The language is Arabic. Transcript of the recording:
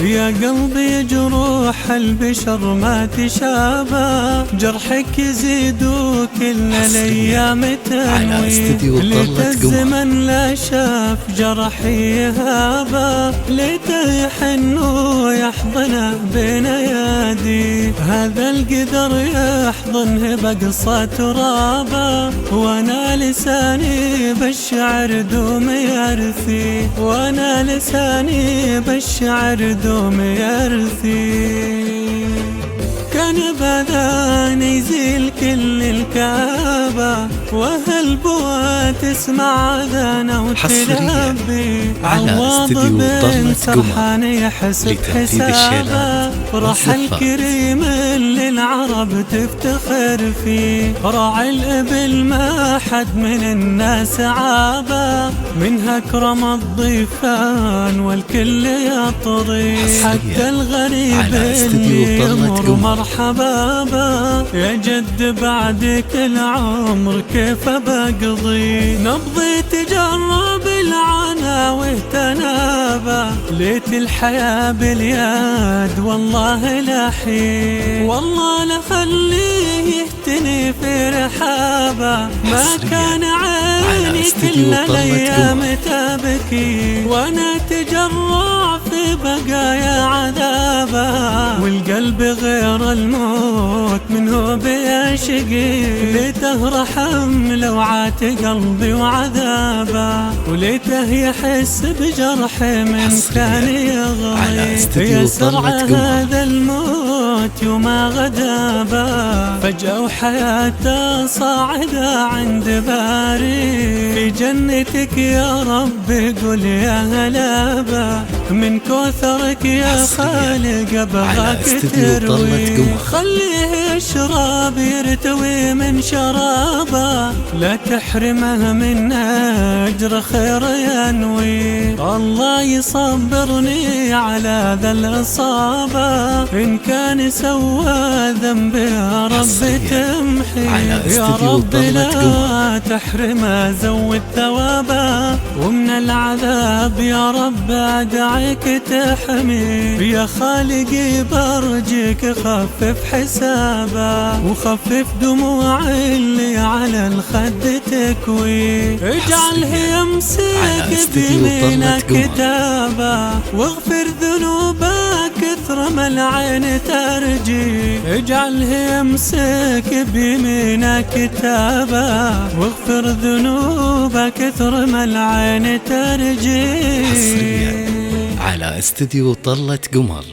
يا قلبي جروح البشر ما تشابه، جرحك يزيد وكل الايام تنوي. ليت الزمن لا شاف جرحي هابه، ليته يحن ويحضنه بين ايادي. هذا القدر يحضنه بقصة ترابه، وانا لساني بالشعر دوم يرثي، وانا لساني بالشعر دوم يرثي. كان بذان يزيل كل الكابة، وهالبوا تسمع ذانا وتلبي. عوض بن سرحان يحسب حسابه، راح الكريم اللي العرب تفتخر فيه. راعي الإبل ما حد من الناس عابه، منها أكرم الضيفان والكل يطري. حتى الغريب اللي يمر مرحبا به، يا جد بعد كل عمر كيف بقضي. نبضي تجرب العنا واهتنابه، ليت الحياة باليد والله لحي. والله لخليه يهتني في رحابه، ما كان عيني كل الايام تبكي، وانا تجرع في بقايا عذابه. والقلب غير الموت منه بيشقي، ليته رحم لوعات قلبي وعذابه. وليته يحس بجرح من كان يغري. يسرع هذا الموت يوم غدابه، فجأة وحياته صاعدة عند باري. في جنتك يا رب قل يا هلابه، من كوثرك يا خالق ابغاك تروي. خليه يشرب يرتوي من شرابه، لا تحرمه من اجر خير ينوي. الله يصبرني على ذا الاصابه، ان كان سوى ذنب يا رب تمحي. يا رب لا تحرمه زود ثوابه، ومن العذاب يا رب ادعيك تحمي. يا خالقي برجك خفف حسابه، وخفف دموع اللي على الخد تكوي. اجعله يمسك بيمينك كتابه، واغفر ذنوبه كثر ما العين ترجي. اجعله يمسك بيمينك كتابه، واغفر ذنوبه كثر ما العين ترجي. على استديو طلة قمر.